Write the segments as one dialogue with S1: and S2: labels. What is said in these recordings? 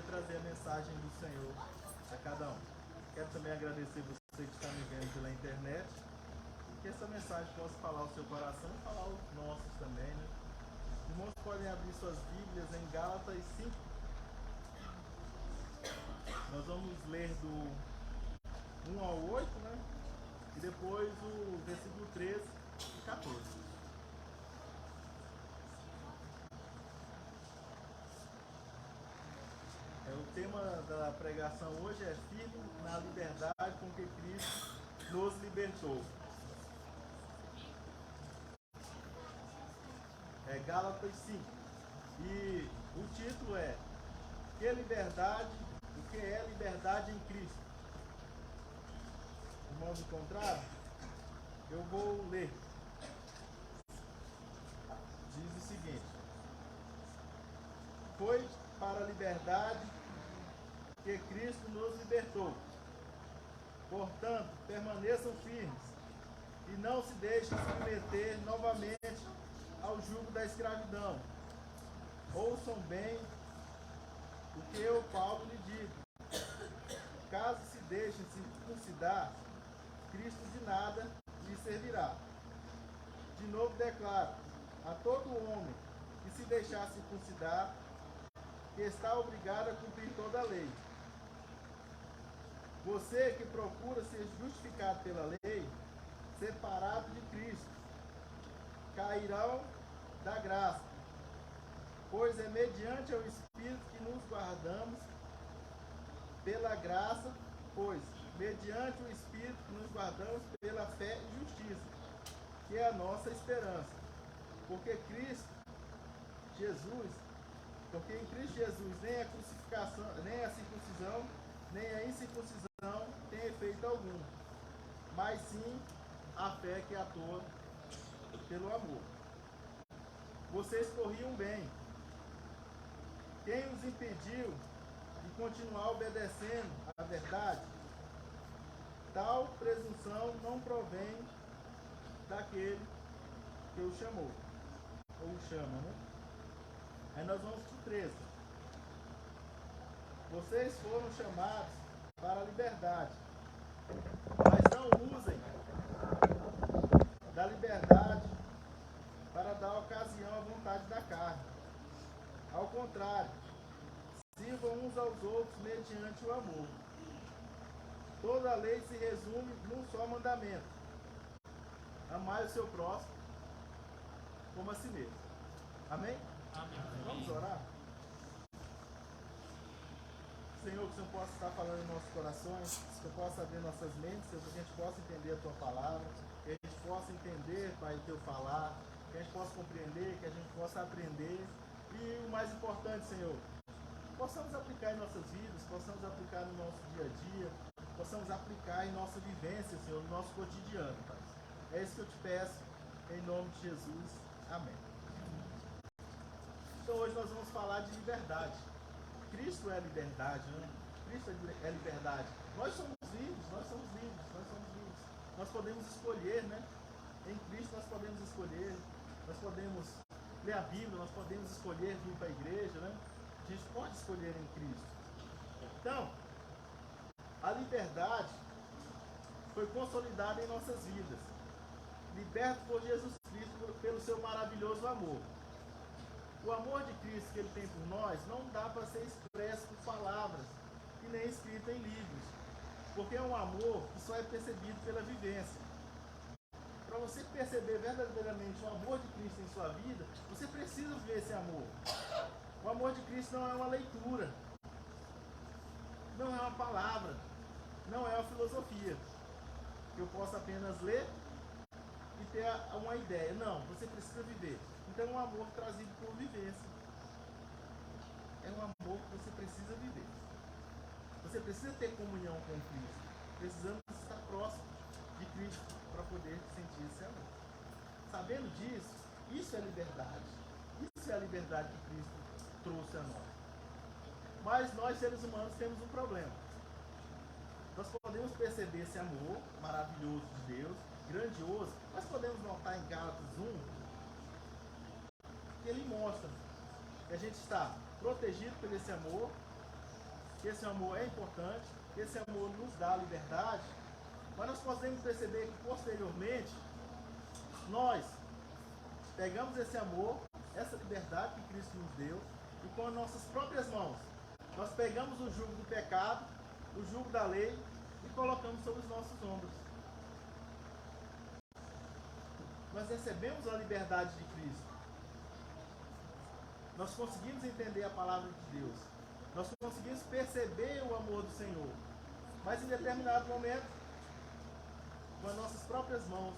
S1: trazer a mensagem do Senhor a cada um. Quero também agradecer você que está me vendo pela internet, que essa mensagem possa falar o seu coração e falar os nossos também, né? Os irmãos podem abrir suas Bíblias em Gálatas 5. Nós vamos ler do 1 ao 8, né? E depois o versículo 13 e 14. O tema da pregação hoje é firme na liberdade com que Cristo nos libertou. É Gálatas 5. E o título é Que liberdade, o que é liberdade em Cristo? Irmãos encontraram? Eu vou ler. Diz o seguinte: Foi para a liberdade que Cristo nos libertou. Portanto, permaneçam firmes e não se deixem submeter novamente ao jugo da escravidão. Ouçam bem o que eu, Paulo, lhe digo. Caso se deixem circuncidar, Cristo de nada lhe servirá. De novo declaro a todo homem que se deixar circuncidar, que está obrigado a cumprir toda a lei. Você que procura ser justificado pela lei, separado de Cristo, cairão da graça, pois é mediante o Espírito que nos guardamos pela graça, pois mediante o Espírito que nos guardamos pela fé e justiça, que é a nossa esperança. Porque em Cristo Jesus nem a crucificação, nem a circuncisão, nem a incircuncisão tem efeito algum, mas sim a fé que atua pelo amor. Vocês corriam bem. Quem os impediu de continuar obedecendo à verdade? Tal presunção não provém daquele que o chamou, ou o chama, né? Aí nós vamos para o 13. Vocês foram chamados para a liberdade, mas não usem da liberdade para dar ocasião à vontade da carne. Ao contrário, sirvam uns aos outros mediante o amor. Toda a lei se resume num só mandamento: amar o seu próximo como a si mesmo. Amém?
S2: Amém.
S1: Vamos orar? Senhor, que o Senhor possa estar falando em nossos corações, que o Senhor possa abrir nossas mentes, Senhor, que a gente possa entender a Tua palavra, que a gente possa entender, Pai, o Teu falar, que a gente possa compreender, que a gente possa aprender e, o mais importante, Senhor, possamos aplicar em nossas vidas, possamos aplicar no nosso dia a dia, possamos aplicar em nossa vivência, Senhor, no nosso cotidiano, Pai. É isso que eu te peço, em nome de Jesus. Amém. Então hoje nós vamos falar de liberdade. Cristo é liberdade, né? Cristo é liberdade. Nós somos livres, nós somos livres, nós somos livres. Nós podemos escolher, né? Em Cristo nós podemos escolher, nós podemos ler a Bíblia, nós podemos escolher vir para a igreja, né? A gente pode escolher em Cristo. Então, a liberdade foi consolidada em nossas vidas. Liberto por Jesus Cristo pelo seu maravilhoso amor. O amor de Cristo que Ele tem por nós não dá para ser expresso por palavras e nem escrito em livros, porque é um amor que só é percebido pela vivência. Para você perceber verdadeiramente o amor de Cristo em sua vida, você precisa ver esse amor. O amor de Cristo não é uma leitura, não é uma palavra, não é uma filosofia que eu possa apenas ler e ter uma ideia. Não, você precisa viver. Então é um amor trazido por vivência. É um amor que você precisa viver. Você precisa ter comunhão com Cristo. Precisamos estar próximo de Cristo para poder sentir esse amor. Sabendo disso, isso é liberdade. Isso é a liberdade que Cristo trouxe a nós. Mas nós, seres humanos, temos um problema. Nós podemos perceber esse amor maravilhoso de Deus, grandioso. Nós podemos notar em Gálatas 1 que ele mostra que a gente está protegido por esse amor, que esse amor é importante, que esse amor nos dá liberdade, mas nós podemos perceber que posteriormente nós pegamos esse amor, essa liberdade que Cristo nos deu, e com as nossas próprias mãos nós pegamos o jugo do pecado, o jugo da lei, e colocamos sobre os nossos ombros. Nós recebemos a liberdade de Cristo. Nós conseguimos entender a palavra de Deus. Nós conseguimos perceber o amor do Senhor. Mas em determinado momento, com as nossas próprias mãos,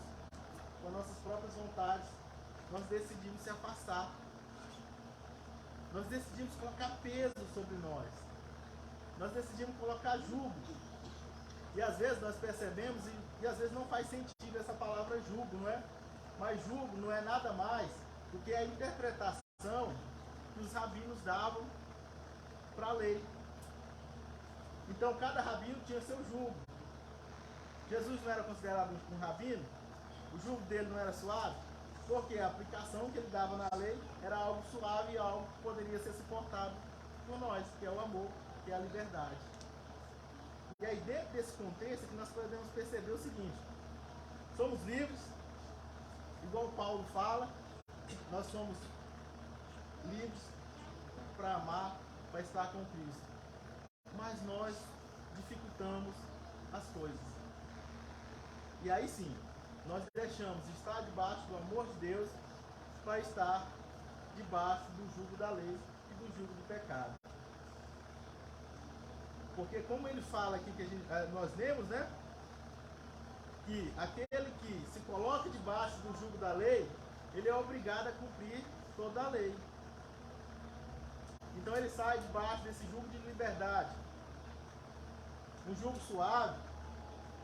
S1: com as nossas próprias vontades, nós decidimos se afastar. Nós decidimos colocar peso sobre nós. Nós decidimos colocar jugo. E às vezes nós percebemos, e às vezes não faz sentido essa palavra jugo, não é? Mas jugo não é nada mais do que a interpretação que os rabinos davam para a lei. Então cada rabino tinha seu jugo. Jesus não era considerado um rabino, o jugo dele não era suave, porque a aplicação que ele dava na lei era algo suave e algo que poderia ser suportado por nós, que é o amor, que é a liberdade. E aí dentro desse contexto é que nós podemos perceber o seguinte: somos livres, igual Paulo fala, nós somos livres para amar, para estar com Cristo. Mas nós dificultamos as coisas. E aí sim, nós deixamos de estar debaixo do amor de Deus para estar debaixo do jugo da lei e do jugo do pecado. Porque como ele fala aqui, que nós lemos, né? Que aquele que se coloca debaixo do jugo da lei, ele é obrigado a cumprir toda a lei. Então ele sai debaixo desse jugo de liberdade, um jugo suave,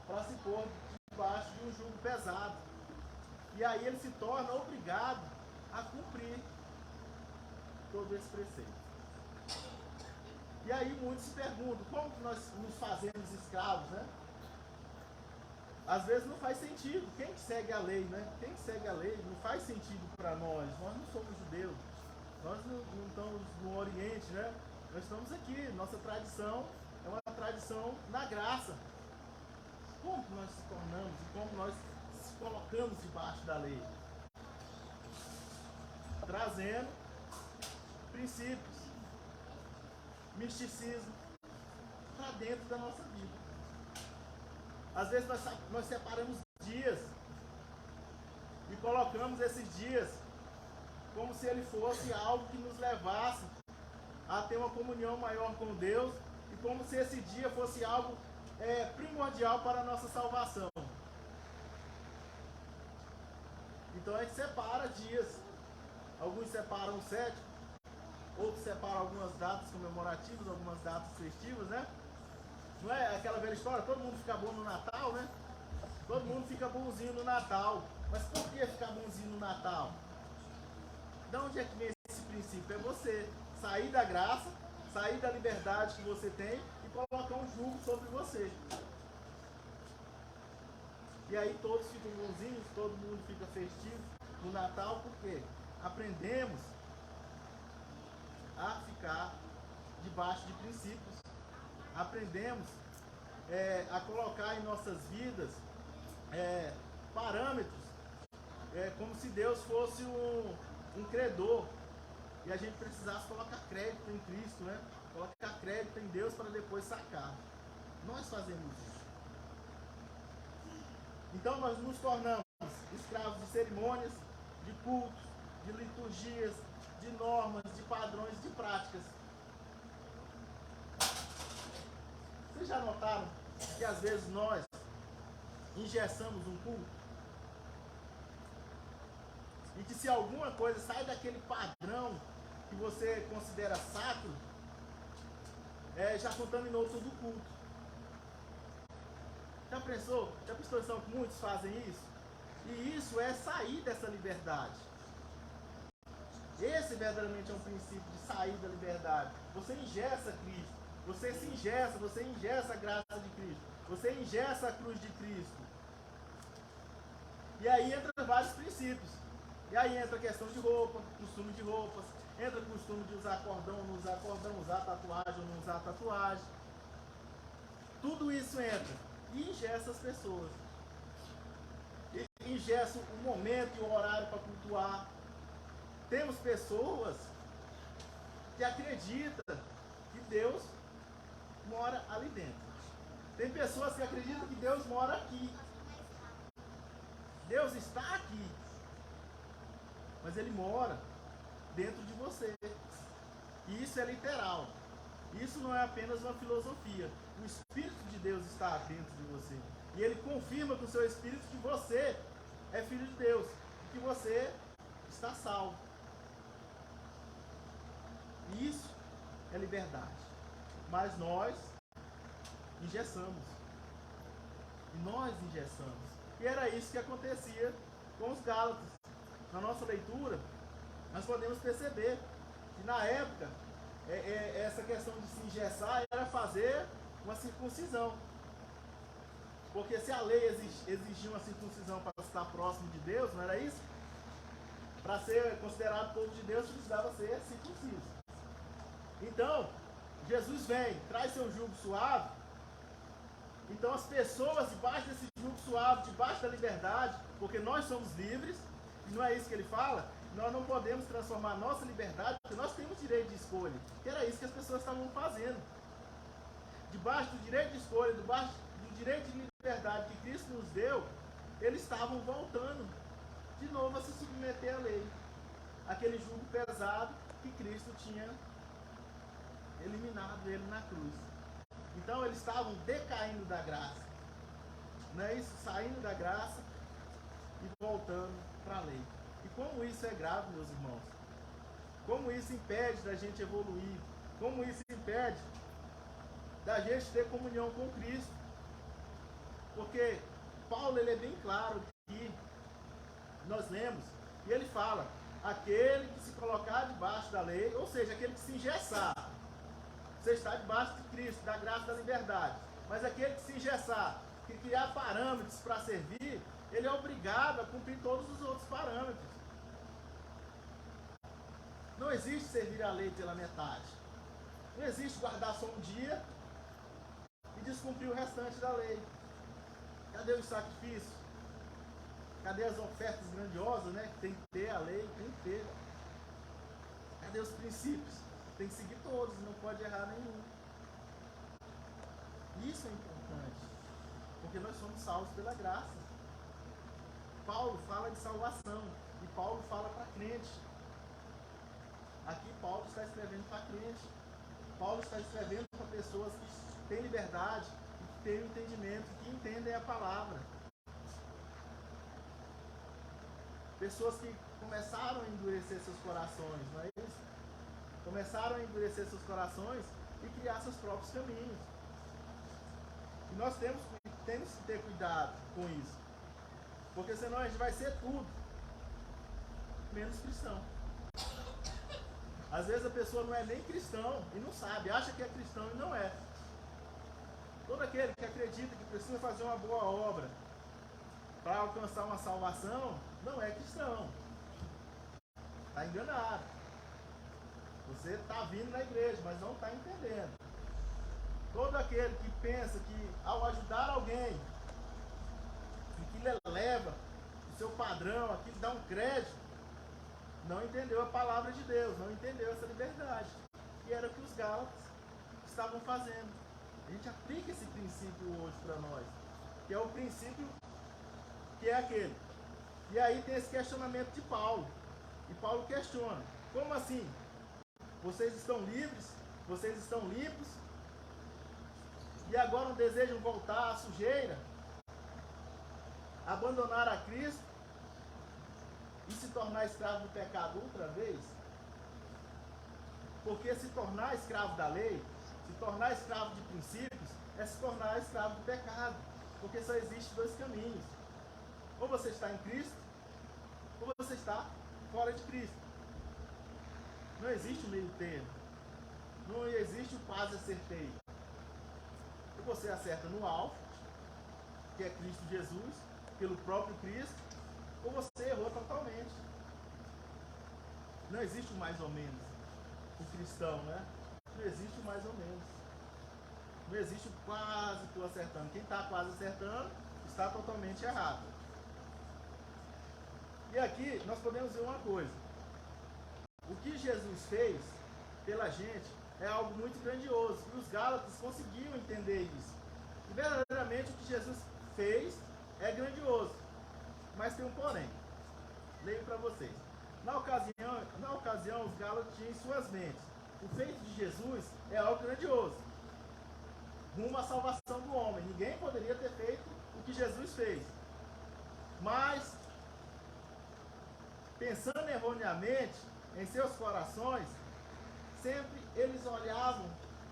S1: para se pôr debaixo de um jugo pesado. E aí ele se torna obrigado a cumprir todo esse preceito. E aí muitos se perguntam, como que nós nos fazemos escravos, né? Às vezes não faz sentido. Quem que segue a lei, né? Quem que segue a lei não faz sentido para nós. Nós não somos judeus. Nós não estamos no Oriente, né? Nós estamos aqui. Nossa tradição é uma tradição na graça. Como que nós se tornamos e como nós se colocamos debaixo da lei? Trazendo princípios, misticismo para dentro da nossa vida. Às vezes nós separamos dias e colocamos esses dias como se ele fosse algo que nos levasse a ter uma comunhão maior com Deus e como se esse dia fosse algo primordial para a nossa salvação. Então a gente separa dias. Alguns separam o 7, outros separam algumas datas comemorativas, algumas datas festivas, né? Não é aquela velha história, todo mundo fica bom no Natal, né? Todo mundo fica bonzinho no Natal. Mas por que ficar bonzinho no Natal? De onde é que vem esse princípio? É você sair da graça, sair da liberdade que você tem e colocar um jugo sobre você. E aí todos ficam bonzinhos, todo mundo fica festivo no Natal, porque aprendemos a ficar debaixo de princípios. Aprendemos a colocar em nossas vidas parâmetros, como se Deus fosse um credor e a gente precisasse colocar crédito em Cristo, né? Colocar crédito em Deus para depois sacar. Nós fazemos isso. Então nós nos tornamos escravos de cerimônias, de cultos, de liturgias, de normas, de padrões, de práticas. Vocês já notaram que às vezes nós engessamos um culto? E que se alguma coisa sai daquele padrão que você considera sacro, já contaminou todo o culto. Já prestou atenção que muitos fazem isso? E isso é sair dessa liberdade. Esse verdadeiramente é um princípio de sair da liberdade. Você engessa Cristo. Você se engessa, você engessa a graça de Cristo. Você engessa a cruz de Cristo. E aí entra vários princípios. E aí entra a questão de roupa, costume de roupas. Entra o costume de usar cordão, não usar cordão, usar tatuagem ou não usar tatuagem. tu age. Tudo isso entra e ingessa as pessoas. E ingessa o momento e o horário para cultuar. Temos pessoas que acreditam que Deus mora ali dentro. Tem pessoas que acreditam que Deus mora aqui. Deus está aqui. Mas Ele mora dentro de você. E isso é literal. Isso não é apenas uma filosofia. O Espírito de Deus está dentro de você. E Ele confirma com o seu Espírito que você é filho de Deus. E que você está salvo. Isso é liberdade. Mas nós engessamos. E nós engessamos. E era isso que acontecia com os Gálatas. Na nossa leitura, nós podemos perceber que na época, essa questão de se engessar era fazer uma circuncisão. Porque se a lei exigia uma circuncisão para estar próximo de Deus, não era isso? Para ser considerado povo de Deus, precisava ser circunciso. Então, Jesus vem, traz seu jugo suave. Então as pessoas debaixo desse jugo suave, debaixo da liberdade, porque nós somos livres, e não é isso que ele fala, nós não podemos transformar a nossa liberdade, porque nós temos direito de escolha. Que era isso que as pessoas estavam fazendo. Debaixo do direito de escolha, debaixo do direito de liberdade que Cristo nos deu, eles estavam voltando de novo a se submeter à lei. Aquele jugo pesado que Cristo tinha eliminado ele na cruz. Então eles estavam decaindo da graça. Não é isso? Saindo da graça e voltando para a lei. E como isso é grave, meus irmãos. Como isso impede da gente evoluir. Como isso impede da gente ter comunhão com Cristo. Porque Paulo ele é bem claro que nós lemos, e ele fala, aquele que se colocar debaixo da lei, ou seja, aquele que se engessar, você está debaixo de Cristo, da graça da liberdade. Mas aquele que se engessar, que criar parâmetros para servir, ele é obrigado a cumprir todos os outros parâmetros. Não existe servir a lei pela metade. Não existe guardar só um dia e descumprir o restante da lei. Cadê o sacrifício? Cadê as ofertas grandiosas, né? Que tem que ter a lei, tem que ter. Cadê os princípios? Tem que seguir todos, não pode errar nenhum. Isso é importante, porque nós somos salvos pela graça. Paulo fala de salvação, e Paulo fala para crente. Aqui Paulo está escrevendo para crente. Paulo está escrevendo para pessoas que têm liberdade, que têm entendimento, que entendem a palavra. Pessoas que começaram a endurecer seus corações, não é isso? Começaram a endurecer seus corações e criar seus próprios caminhos. E nós temos que ter cuidado com isso. Porque senão a gente vai ser tudo menos cristão. Às vezes a pessoa não é nem cristão e não sabe, acha que é cristão e não é. Todo aquele que acredita que precisa fazer uma boa obra para alcançar uma salvação, não é cristão. Está enganado. Você está vindo na igreja, mas não está entendendo. Todo aquele que pensa que ao ajudar alguém, aquilo eleva o seu padrão, aquilo dá um crédito, não entendeu a palavra de Deus, não entendeu essa liberdade. E era o que os Gálatas estavam fazendo. A gente aplica esse princípio hoje para nós, que é o princípio que é aquele. E aí tem esse questionamento de Paulo. E Paulo questiona, como assim? Vocês estão livres? Vocês estão limpos? E agora não desejam voltar à sujeira? Abandonar a Cristo? E se tornar escravo do pecado outra vez? Porque se tornar escravo da lei, se tornar escravo de princípios, é se tornar escravo do pecado. Porque só existe dois caminhos. Ou você está em Cristo, ou você está fora de Cristo. Não existe um meio termo. Não existe o quase acertei. Ou você acerta no alvo, que é Cristo Jesus, pelo próprio Cristo, ou você errou totalmente. Não existe o mais ou menos. O cristão, né? Não existe o mais ou menos. Não existe quase estou acertando. Quem está quase acertando está totalmente errado. E aqui nós podemos ver uma coisa. O que Jesus fez pela gente é algo muito grandioso. E os Gálatas conseguiam entender isso. E verdadeiramente o que Jesus fez é grandioso. Mas tem um porém. Leio para vocês. Na ocasião, os Gálatas tinham em suas mentes: o feito de Jesus é algo grandioso, rumo à salvação do homem. Ninguém poderia ter feito o que Jesus fez. Mas, pensando erroneamente em seus corações, sempre eles olhavam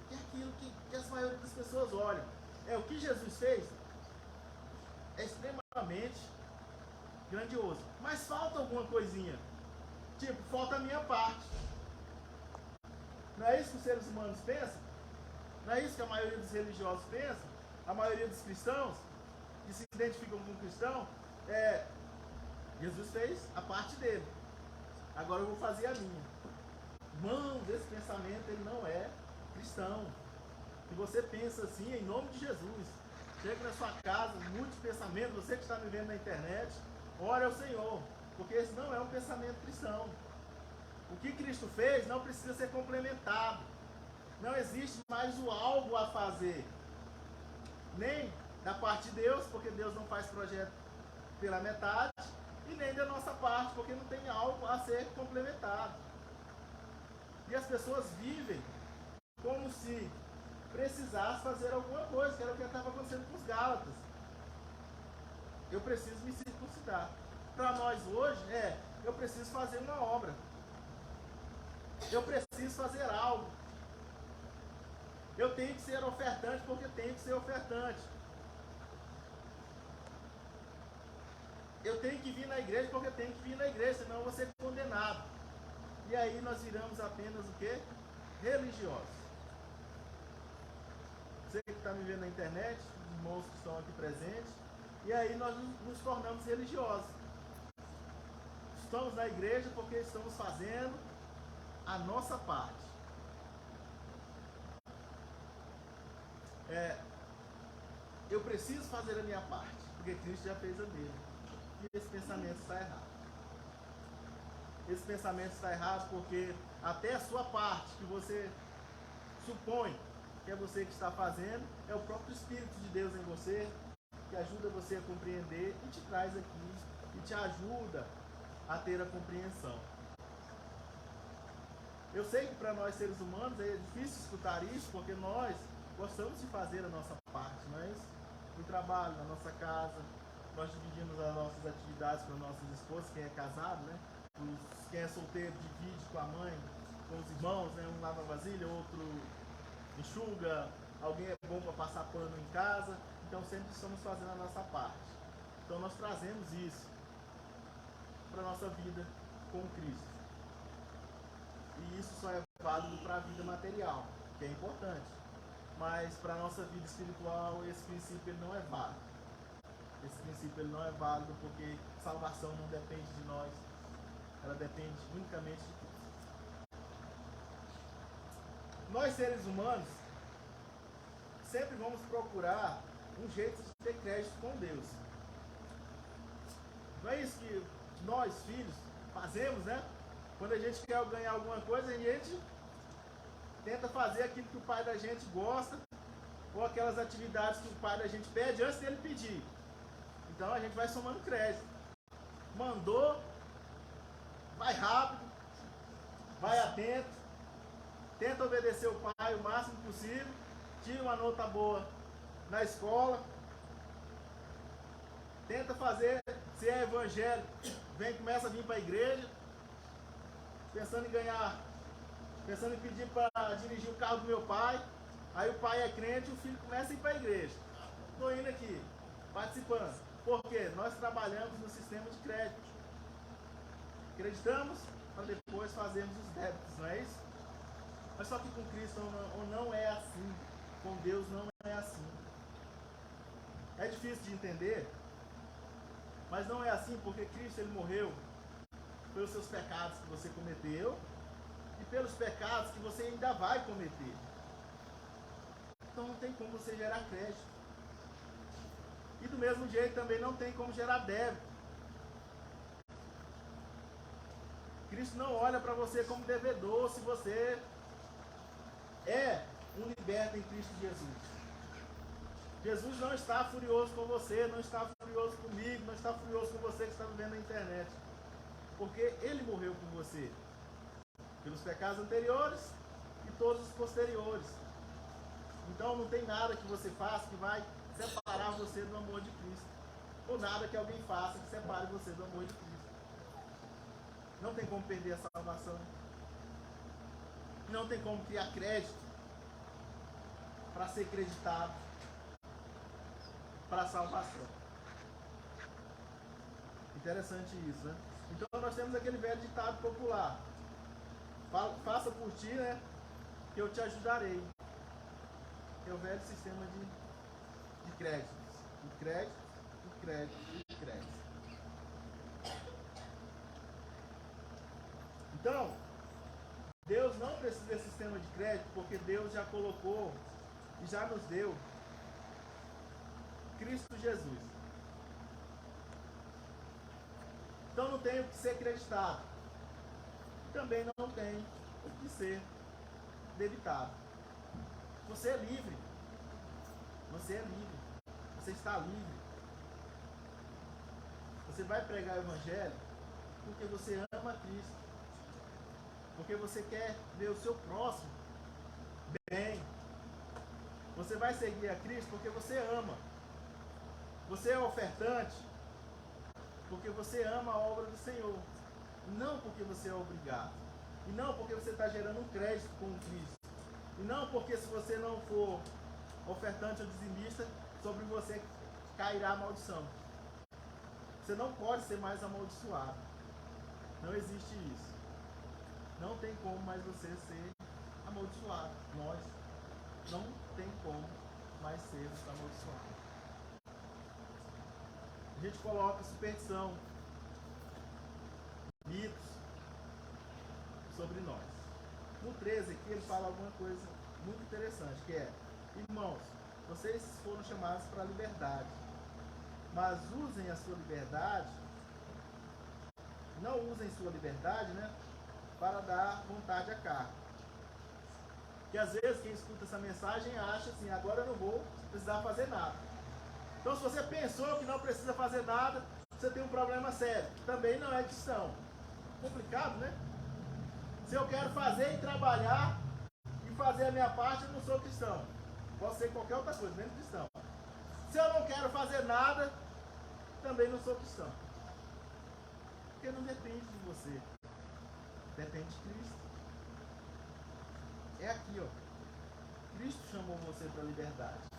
S1: que aquilo que as maioria das pessoas olham. O que Jesus fez é extremamente grandioso. Mas falta alguma coisinha. Tipo, falta a minha parte. Não é isso que os seres humanos pensam? Não é isso que a maioria dos religiosos pensa? A maioria dos cristãos que se identificam com o cristão, Jesus fez a parte dele. Agora eu vou fazer a minha. Irmãos, esse pensamento ele não é cristão. Se você pensa assim, em nome de Jesus, chega na sua casa, muitos pensamentos, você que está me vendo na internet, ore ao Senhor, porque esse não é um pensamento cristão. O que Cristo fez não precisa ser complementado. Não existe mais o algo a fazer. Nem da parte de Deus, porque Deus não faz projeto pela metade, e nem da nossa parte, porque não tem algo a ser complementado. E as pessoas vivem como se precisasse fazer alguma coisa, que era o que estava acontecendo com os Gálatas. Eu preciso me circuncidar. Para nós hoje, eu preciso fazer uma obra. Eu preciso fazer algo. Eu tenho que ser ofertante porque tenho que ser ofertante. Eu tenho que vir na igreja porque tenho que vir na igreja, senão eu vou ser condenado. E aí nós viramos apenas o quê? Religiosos. Você que está me vendo na internet, os irmãos que estão aqui presentes, e aí nós nos tornamos religiosos. Estamos na igreja porque estamos fazendo a nossa parte. Eu preciso fazer a minha parte, porque Cristo já fez a dele. E esse pensamento está errado. Esse pensamento está errado porque até a sua parte, que você supõe que é você que está fazendo, é o próprio Espírito de Deus em você, que ajuda você a compreender e te traz aqui, e te ajuda a ter a compreensão. Eu sei que para nós seres humanos é difícil escutar isso, porque nós gostamos de fazer a nossa parte, mas no trabalho, na nossa casa, nós dividimos as nossas atividades com nossas esposas, quem é casado, né? Quem é solteiro divide com a mãe, com os irmãos, né? Um lava vasilha, outro enxuga, alguém é bom para passar pano em casa, então sempre estamos fazendo a nossa parte. Então nós trazemos isso para a nossa vida com Cristo. E isso só é válido para a vida material, que é importante. Mas para a nossa vida espiritual, esse princípio ele não é válido. Esse princípio ele não é válido porque salvação não depende de nós. Ela depende unicamente de Deus. Nós, seres humanos, sempre vamos procurar um jeito de ter crédito com Deus. Não é isso que nós, filhos, fazemos, né? Quando a gente quer ganhar alguma coisa, a gente tenta fazer aquilo que o pai da gente gosta, ou aquelas atividades que o pai da gente pede antes dele pedir. Então a gente vai somando crédito. Mandou, vai rápido, vai atento, tenta obedecer o pai o máximo possível, tira uma nota boa na escola, tenta fazer, se é evangélico, começa a vir para a igreja, pensando em ganhar, pensando em pedir para dirigir o carro do meu pai. Aí o pai é crente e o filho começa a ir para a igreja. Estou indo aqui, participando. Por quê? Nós trabalhamos no sistema de crédito. Acreditamos para depois fazermos os débitos, não é isso? Mas só que com Cristo não é assim. Com Deus não é assim. É difícil de entender, mas não é assim porque Cristo ele morreu pelos seus pecados que você cometeu e pelos pecados que você ainda vai cometer. então não tem como você gerar crédito. E do mesmo jeito também não tem como gerar débito. Cristo não olha para você como devedor se você é um liberto em Cristo Jesus. Jesus não está furioso com você, não está furioso comigo, não está furioso com você que está vendo na internet. Porque Ele morreu por você. Pelos pecados anteriores e todos os posteriores. Então não tem nada que você faça que vai separar você do amor de Cristo. Ou nada que alguém faça que separe você do amor de Cristo. Não tem como perder a salvação. Não tem como criar crédito para ser creditado para a salvação. Interessante isso, né? Então nós temos aquele velho ditado popular: faça por ti, né, que eu te ajudarei. É o velho sistema de créditos. De crédito, de crédito, de crédito. Então, Deus não precisa desse sistema de crédito, porque Deus já colocou e já nos deu Cristo Jesus. Então não tem o que ser creditado. Também não tem o que ser debitado. Você é livre. Você é livre. Você está livre. Você vai pregar o Evangelho porque você ama Cristo. Porque você quer ver o seu próximo bem. Você vai seguir a Cristo porque você ama. Você é ofertante porque você ama a obra do Senhor. Não porque você é obrigado. E não porque você está gerando um crédito com Cristo. E não porque se você não for ofertante ou dizimista, sobre você cairá a maldição. Você não pode ser mais amaldiçoado. Não existe isso. Não tem como mais você ser amaldiçoado. Nós não tem como mais sermos amaldiçoados. A gente coloca superstição, mitos sobre nós. No 13 aqui ele fala alguma coisa muito interessante, que é: irmãos, vocês foram chamados para a liberdade, mas usem a sua liberdade, não usem sua liberdade, né, para dar vontade à carne. Que às vezes quem escuta essa mensagem acha assim: agora eu não vou precisar fazer nada. Então se você pensou que não precisa fazer nada, você tem um problema sério. Também não é cristão. Complicado, né? Se eu quero fazer e trabalhar e fazer a minha parte, eu não sou cristão. Posso ser qualquer outra coisa, menos cristão. Se eu não quero fazer nada, também não sou cristão. Porque não depende de você. Depende de Cristo. É aqui, ó. Cristo chamou você para a liberdade.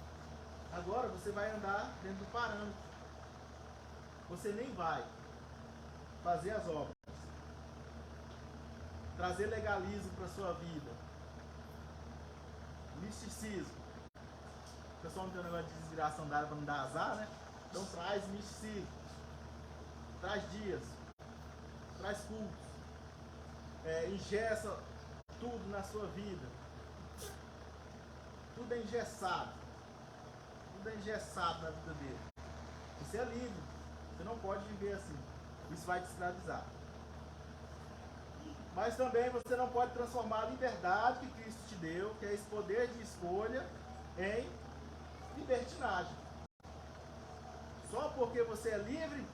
S1: Agora você vai andar dentro do parâmetro. Você nem vai fazer as obras, trazer legalismo para a sua vida, misticismo. O pessoal não tem um negócio de desviração da área para não dar azar, né? Então traz misticismo, traz dias, traz cultos, engessa tudo na sua vida. Tudo é engessado. Tudo é engessado na vida dele. Você é livre. Você não pode viver assim. Isso vai te escravizar. Mas também você não pode transformar a liberdade que Cristo te deu, que é esse poder de escolha, em libertinagem. Só porque você é livre,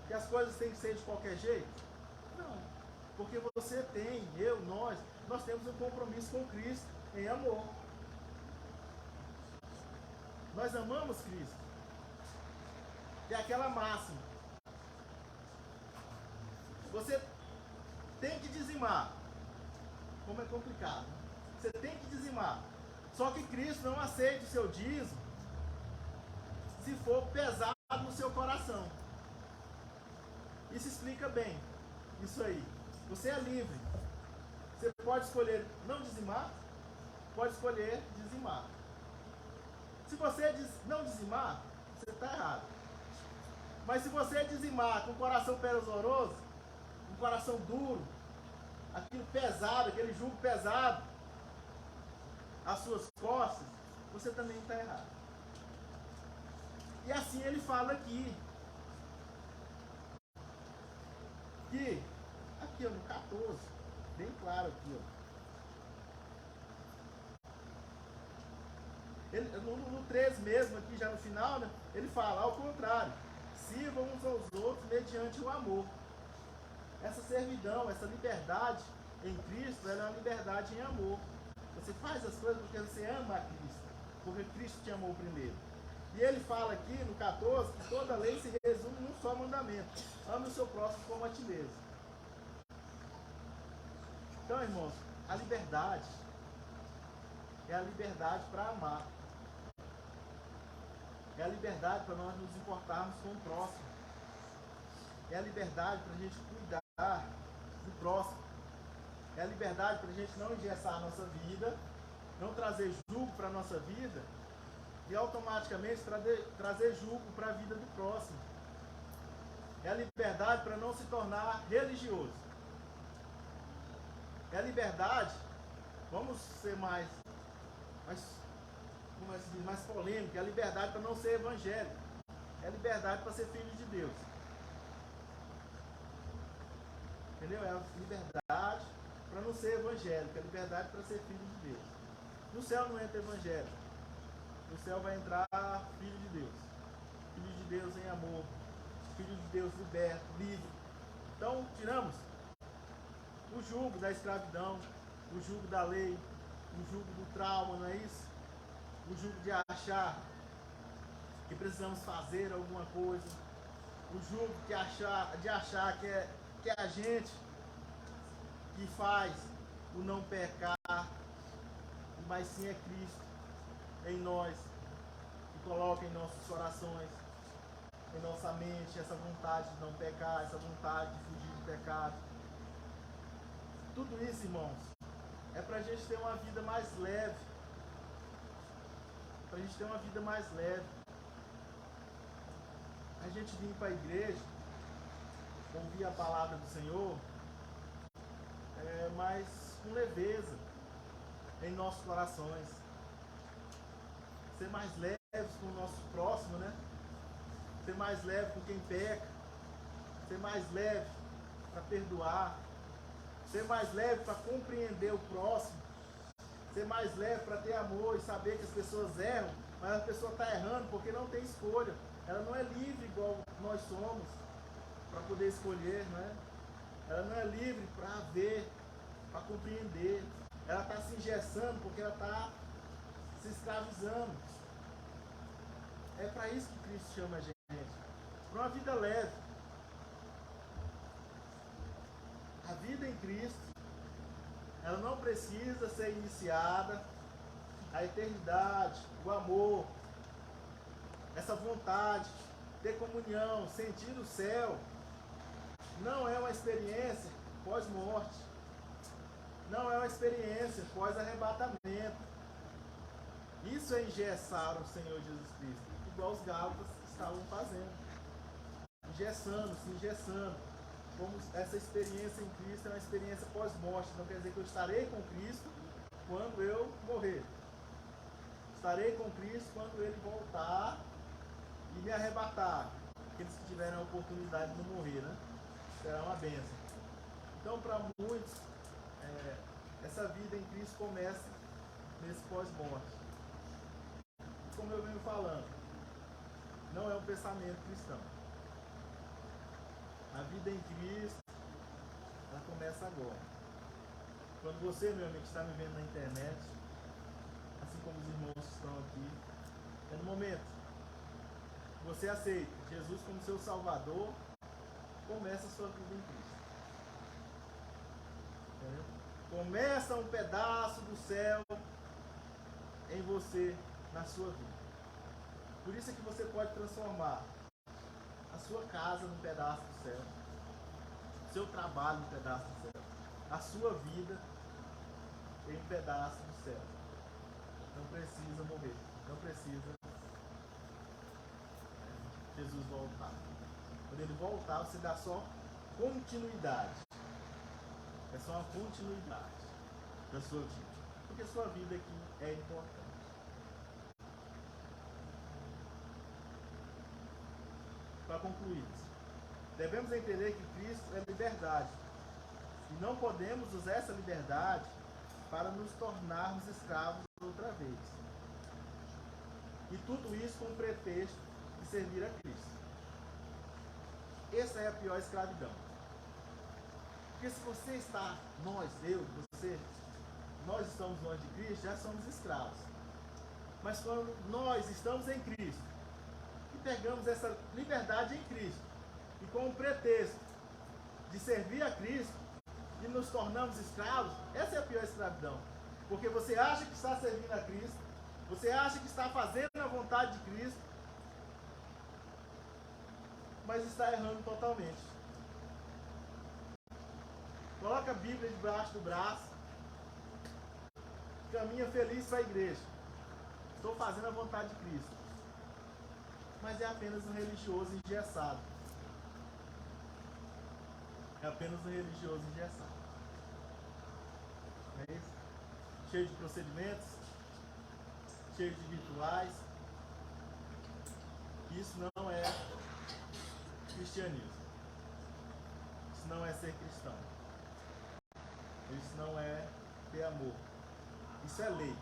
S1: que as coisas têm que ser de qualquer jeito? Não. Porque você tem, nós temos um compromisso com Cristo em amor. Nós amamos Cristo. É aquela máxima. Você tem que dizimar. Como é complicado. Você tem que dizimar. Só que Cristo não aceita o seu dízimo se for pesado no seu coração. Isso explica bem. Isso aí. Você é livre. Você pode escolher não dizimar, pode escolher dizimar. Se você não dizimar, você está errado. Mas se você dizimar com o coração pesaroso, um coração duro, aquilo pesado, aquele jugo pesado, às suas costas, você também está errado. E assim ele fala aqui, que, aqui ó, no 14, bem claro aqui, ó. Ele, no 13 mesmo, aqui já no final, né, ele fala, ao contrário, sirvam uns aos outros mediante o amor. Essa servidão, essa liberdade em Cristo, ela é uma liberdade em amor. Você faz as coisas porque você ama a Cristo, porque Cristo te amou primeiro. E ele fala aqui no 14 que toda lei se resume num só mandamento: ame o seu próximo como a ti mesmo. Então, irmãos, a liberdade é a liberdade para amar. É a liberdade para nós nos importarmos com o próximo. É a liberdade para a gente cuidar do próximo. É a liberdade para a gente não engessar a nossa vida, não trazer julgo para a nossa vida e automaticamente trazer julgo para a vida do próximo. É a liberdade para não se tornar religioso. É a liberdade, vamos ser mais polêmico, é a liberdade para não ser evangélico. É a liberdade para ser filho de Deus. Entendeu? É a liberdade para não ser evangélico, é a liberdade para ser filho de Deus. No céu não entra evangélico. No céu vai entrar filho de Deus. Filho de Deus em amor. Filho de Deus liberto, livre. Então, tiramos o jugo da escravidão, o jugo da lei, o jugo do trauma, não é isso? O jugo de achar que precisamos fazer alguma coisa. O jugo de achar que é a gente que faz o não pecar, mas sim é Cristo em nós, que coloca em nossos corações, em nossa mente, essa vontade de não pecar, essa vontade de fugir do pecado. Tudo isso, irmãos, é para a gente ter uma vida mais leve. Para a gente ter uma vida mais leve. A gente vir para a igreja, ouvir a palavra do Senhor, mas com leveza em nossos corações. Ser mais leves com o nosso próximo, né? Ser mais leve com quem peca. Ser mais leve para perdoar. Ser mais leve para compreender o próximo. Ser mais leve para ter amor e saber que as pessoas erram, mas a pessoa está errando porque não tem escolha. Ela não é livre igual nós somos para poder escolher, né? Ela não é livre para ver, para compreender. Ela está se engessando porque ela está se escravizando. É para isso que Cristo chama a gente. Para uma vida leve. A vida em Cristo, ela não precisa ser iniciada. A eternidade, o amor, essa vontade, ter comunhão, sentir o céu, não é uma experiência pós-morte. Não é uma experiência pós-arrebatamento. Isso é engessar o Senhor Jesus Cristo, igual os gálatas estavam fazendo. Engessando, se engessando. Como essa experiência em Cristo é uma experiência pós-morte. Não quer dizer que eu estarei com Cristo quando eu morrer. Estarei com Cristo quando Ele voltar e me arrebatar. Aqueles que tiverem a oportunidade de não morrer, né? Será uma bênção. Então, para muitos, essa vida em Cristo começa nesse pós-morte. Como eu venho falando, não é um pensamento cristão. A vida em Cristo, ela começa agora. Quando você, meu amigo, está me vendo na internet, assim como os irmãos que estão aqui, é no momento que você aceita Jesus como seu Salvador, começa a sua vida em Cristo. Entendeu? Começa um pedaço do céu em você, na sua vida. Por isso é que você pode transformar a sua casa num pedaço do céu, o seu trabalho num pedaço do céu, a sua vida em um pedaço do céu. Não precisa morrer, não precisa Jesus voltar. Quando Ele voltar, você dá só continuidade. É só uma continuidade da sua vida. Porque sua vida aqui é importante. para concluir, devemos entender que Cristo é liberdade. E não podemos usar essa liberdade para nos tornarmos escravos outra vez. E tudo isso com o pretexto de servir a Cristo. Essa é a pior escravidão. Porque se você está, nós, eu, você, nós estamos longe de Cristo, já somos escravos. Mas quando nós estamos em Cristo e pegamos essa liberdade em Cristo e com o pretexto de servir a Cristo e nos tornamos escravos, essa é a pior escravidão. Porque você acha que está servindo a Cristo, você acha que está fazendo a vontade de Cristo, mas está errando totalmente. Coloca a Bíblia debaixo do braço, caminha feliz para a igreja. Estou fazendo a vontade de Cristo. Mas é apenas um religioso engessado. É apenas um religioso engessado. É isso? Cheio de procedimentos, cheio de rituais. Isso não é cristianismo. Isso não é ser cristão. Isso não é ter amor. Isso é lei.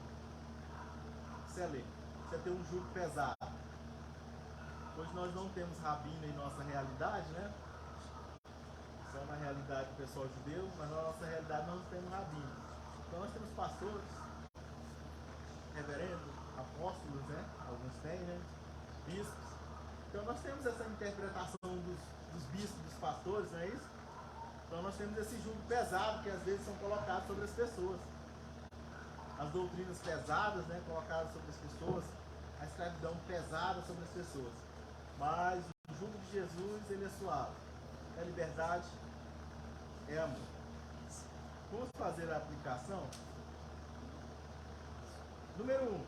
S1: Isso é lei. Isso é ter um jugo pesado. Hoje nós não temos rabino em nossa realidade, né? Só na realidade do pessoal judeu, mas na nossa realidade nós não temos rabino. Então nós temos pastores, reverendos, apóstolos, né? Alguns têm, né? Bispos. Então nós temos essa interpretação dos bispos, dos pastores, não é isso? Então nós temos esse jugo pesado que às vezes são colocados sobre as pessoas. As doutrinas pesadas, né? Colocadas sobre as pessoas. A escravidão pesada sobre as pessoas. Mas o jugo de Jesus, ele é suave. É liberdade, é amor. Vamos fazer a aplicação? Número 1.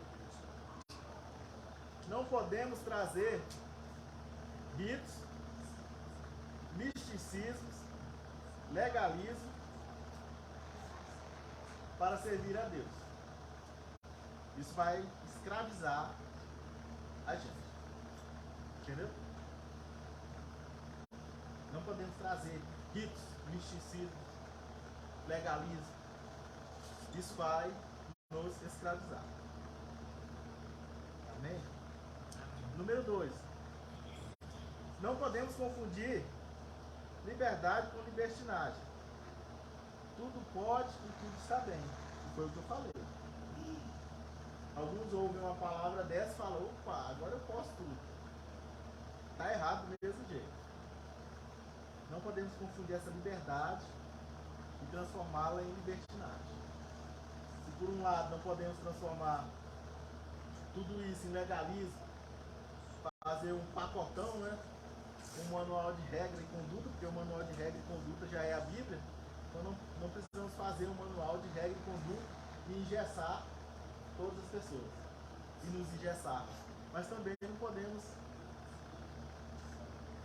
S1: Não podemos trazer ritos, misticismos, legalismo para servir a Deus. Isso vai escravizar a gente. Entendeu? Não podemos trazer ritos, misticismo, legalismo. Isso vai nos escravizar. Amém? Número 2. Não podemos confundir liberdade com libertinagem. Tudo pode e tudo está bem. Foi o que eu falei. Alguns ouvem uma palavra dessa e falam, opa, agora eu posso tudo. Está errado do mesmo jeito. Não podemos confundir essa liberdade e transformá-la em libertinagem. Se por um lado não podemos transformar tudo isso em legalismo, fazer um pacotão, né? Um manual de regra e conduta, porque o manual de regra e conduta já é a Bíblia, então não precisamos fazer um manual de regra e conduta e engessar todas as pessoas e nos engessar. Mas também não podemos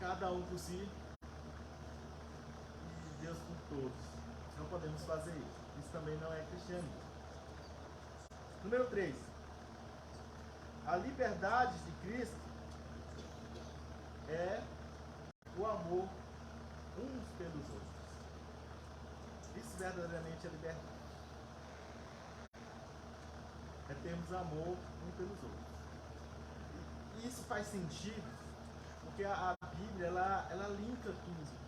S1: cada um por si e Deus por todos. Não podemos fazer isso. Isso também não é cristianismo. Número 3. A liberdade de Cristo é o amor uns pelos outros. Isso verdadeiramente é liberdade. É termos amor uns pelos outros. E isso faz sentido porque a Bíblia ela linka tudo.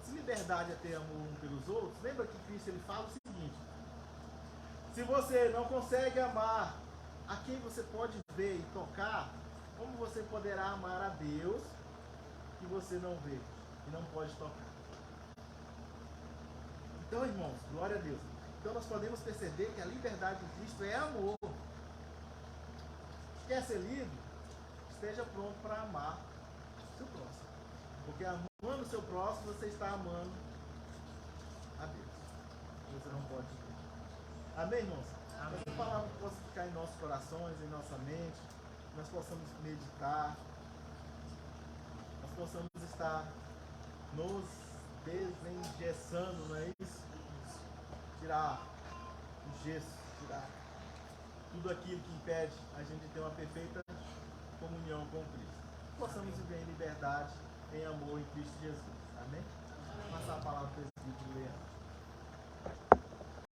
S1: Se liberdade é ter amor uns pelos outros, lembra que Cristo ele fala o seguinte: se você não consegue amar a quem você pode ver e tocar, como você poderá amar a Deus que você não vê e não pode tocar? Então, irmãos, glória a Deus. Então nós podemos perceber que a liberdade de Cristo é amor. Quer ser livre? Esteja pronto para amar o seu próximo. Porque amando o seu próximo, você está amando a Deus. Você não pode ver. Amém, irmãos? Amém. Essa palavra possa ficar em nossos corações, em nossa mente, nós possamos meditar, nós possamos estar nos desengessando, não é isso? Tirar o gesso, tirar tudo aquilo que impede a gente ter uma perfeita comunhão com Cristo. possamos viver em liberdade, em amor em Cristo Jesus. Amém? Uma salva